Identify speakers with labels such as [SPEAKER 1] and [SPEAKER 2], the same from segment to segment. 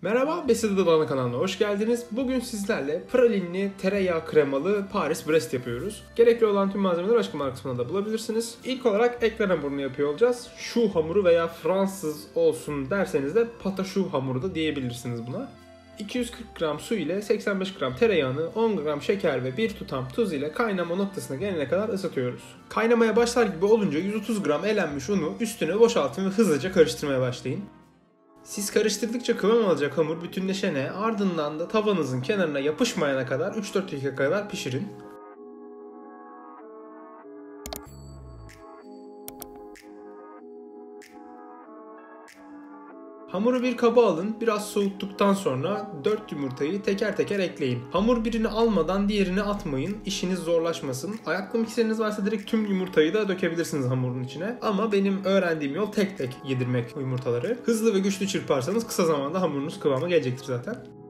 [SPEAKER 1] Merhaba, Besil'de Dana kanalına hoş geldiniz. Bugün sizlerle pralinli tereyağı kremalı Paris Brest yapıyoruz. Gerekli olan tüm malzemeleri açıklama kısmında da bulabilirsiniz. İlk olarak ekler hamurunu yapıyor olacağız. Şu hamuru veya Fransız olsun derseniz de pataşu hamuru da diyebilirsiniz buna. 240 gram su ile 85 gram tereyağını, 10 gram şeker ve 1 tutam tuz ile kaynama noktasına gelene kadar ısıtıyoruz. Kaynamaya başlar gibi olunca 130 gram elenmiş unu üstüne boşaltın ve hızlıca karıştırmaya başlayın. Siz karıştırdıkça kıvam alacak hamur bütünleşene, ardından da tavanızın kenarına yapışmayana kadar 3-4 dakika kadar pişirin. Hamuru bir kaba alın, biraz soğuttuktan sonra 4 yumurtayı teker teker ekleyin. Hamur birini almadan diğerini atmayın, işiniz zorlaşmasın. Ayaklı mikseriniz varsa direkt tüm yumurtayı da dökebilirsiniz hamurun içine. Ama benim öğrendiğim yol tek tek yedirmek yumurtaları. Hızlı ve güçlü çırparsanız kısa zamanda hamurunuz kıvama gelecektir zaten.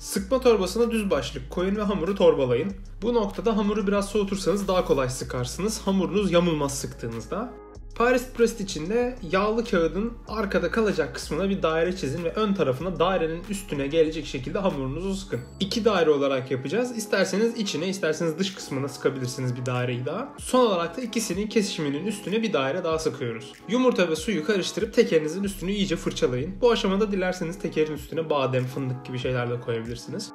[SPEAKER 1] Sıkma torbasına düz başlık koyun ve hamuru torbalayın. Bu noktada hamuru biraz soğutursanız daha kolay sıkarsınız. Hamurunuz yamulmaz sıktığınızda. Paris Brest için de yağlı kağıdın arkada kalacak kısmına bir daire çizin ve ön tarafına dairenin üstüne gelecek şekilde hamurunuzu sıkın. 2 daire olarak yapacağız. İsterseniz içine, isterseniz dış kısmına sıkabilirsiniz bir daireyi daha. Son olarak da ikisinin kesişiminin üstüne bir daire daha sıkıyoruz. Yumurta ve suyu karıştırıp tekerinizin üstünü iyice fırçalayın. Bu aşamada dilerseniz tekerin üstüne badem, fındık gibi şeyler de koyabilirsiniz.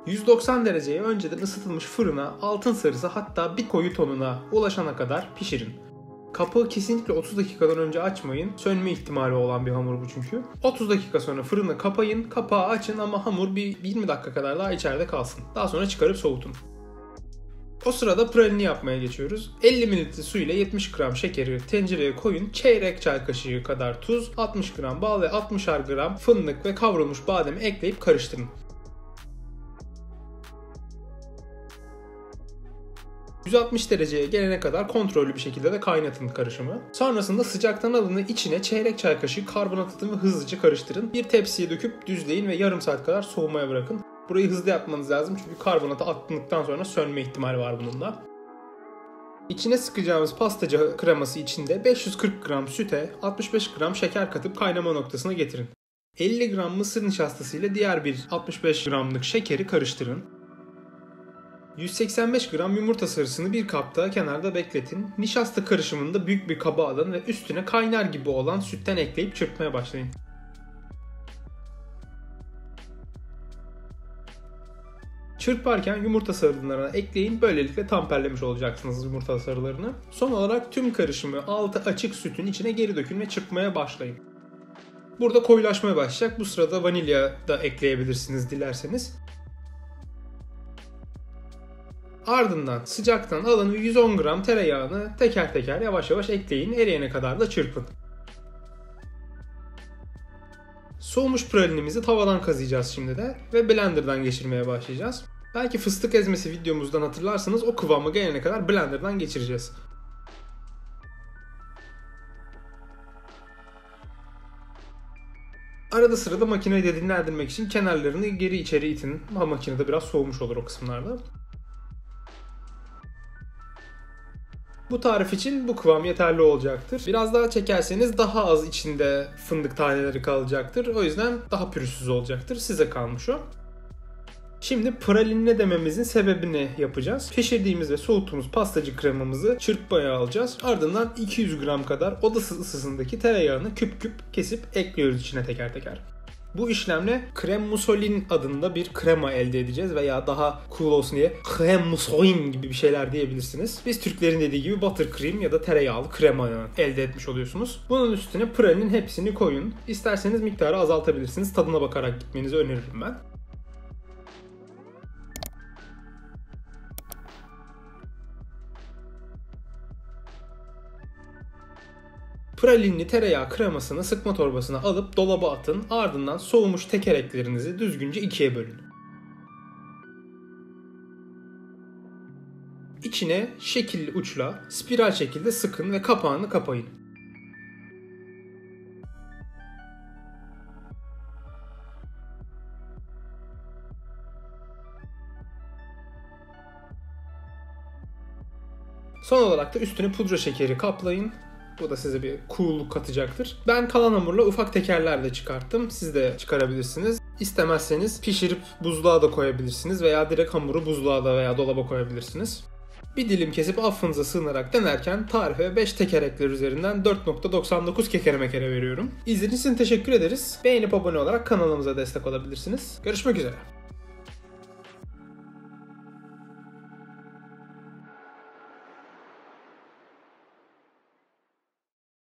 [SPEAKER 1] 190 dereceye önceden ısıtılmış fırına altın sarısı, hatta bir koyu tonuna ulaşana kadar pişirin. Kapağı kesinlikle 30 dakikadan önce açmayın. Sönme ihtimali olan bir hamur bu çünkü. 30 dakika sonra fırını kapayın, kapağı açın ama hamur bir 20 dakika kadar daha içeride kalsın. Daha sonra çıkarıp soğutun. O sırada pralini yapmaya geçiyoruz. 50 ml su ile 70 gram şekeri tencereye koyun. Çeyrek çay kaşığı kadar tuz, 60 gram bal ve 60'ar gram fındık ve kavrulmuş bademi ekleyip karıştırın. 160 dereceye gelene kadar kontrollü bir şekilde de kaynatın karışımı. Sonrasında sıcaktan alını içine çeyrek çay kaşığı karbonat atın ve hızlıca karıştırın. Bir tepsiye döküp düzleyin ve yarım saat kadar soğumaya bırakın. Burayı hızlı yapmanız lazım çünkü karbonatı attıktan sonra sönme ihtimali var bunun da. İçine sıkacağımız pastacı kreması içinde 540 gram süte 65 gram şeker katıp kaynama noktasına getirin. 50 gram mısır nişastası ile diğer bir 65 gramlık şekeri karıştırın. 185 gram yumurta sarısını bir kapta kenarda bekletin. Nişasta karışımını da büyük bir kaba alın ve üstüne kaynar gibi olan sütten ekleyip çırpmaya başlayın. Çırparken yumurta sarılarını ekleyin. Böylelikle tamperlemiş olacaksınız yumurta sarılarını. Son olarak tüm karışımı altı açık sütün içine geri dökün ve çırpmaya başlayın. Burada koyulaşmaya başlayacak. Bu sırada vanilya da ekleyebilirsiniz dilerseniz. Ardından sıcaktan alın 110 gram tereyağını teker teker yavaş yavaş ekleyin. Eriyene kadar da çırpın. Soğumuş pralinimizi tavadan kazıyacağız şimdi de ve blenderdan geçirmeye başlayacağız. Belki fıstık ezmesi videomuzdan hatırlarsanız o kıvama gelene kadar blenderdan geçireceğiz. Arada sırada makineyi de dinlendirmek için kenarlarını geri içeri itin. Makinede biraz soğumuş olur o kısımlarda. Bu tarif için bu kıvam yeterli olacaktır. Biraz daha çekerseniz daha az içinde fındık taneleri kalacaktır. O yüzden daha pürüzsüz olacaktır. Size kalmış o. Şimdi pralinle dememizin sebebini yapacağız. Pişirdiğimiz ve soğuttuğumuz pastacı kremamızı çırpmaya alacağız. Ardından 200 gram kadar oda ısısındaki tereyağını küp küp kesip ekliyoruz içine teker teker. Bu işlemle krem musolin adında bir krema elde edeceğiz veya daha cool olsun diye krem musolin gibi bir şeyler diyebilirsiniz. Biz Türklerin dediği gibi buttercream ya da tereyağlı krema elde etmiş oluyorsunuz. Bunun üstüne pralinin hepsini koyun. İsterseniz miktarı azaltabilirsiniz. Tadına bakarak gitmenizi öneririm ben. Pralinli tereyağı kremasını sıkma torbasına alıp dolaba atın. Ardından soğumuş tekereklerinizi düzgünce ikiye bölün. İçine şekilli uçla spiral şekilde sıkın ve kapağını kapayın. Son olarak da üstüne pudra şekeri kaplayın. Bu da size bir cool'luk katacaktır. Ben kalan hamurla ufak tekerlerle çıkarttım. Siz de çıkarabilirsiniz. İstemezseniz pişirip buzluğa da koyabilirsiniz veya direkt hamuru buzluğa da veya dolaba koyabilirsiniz. Bir dilim kesip affınıza sığınarak denerken tarife 5 tekerekler üzerinden 4.99 kekere mekere veriyorum. İzlediğiniz için teşekkür ederiz. Beğenip abone olarak kanalımıza destek olabilirsiniz. Görüşmek üzere.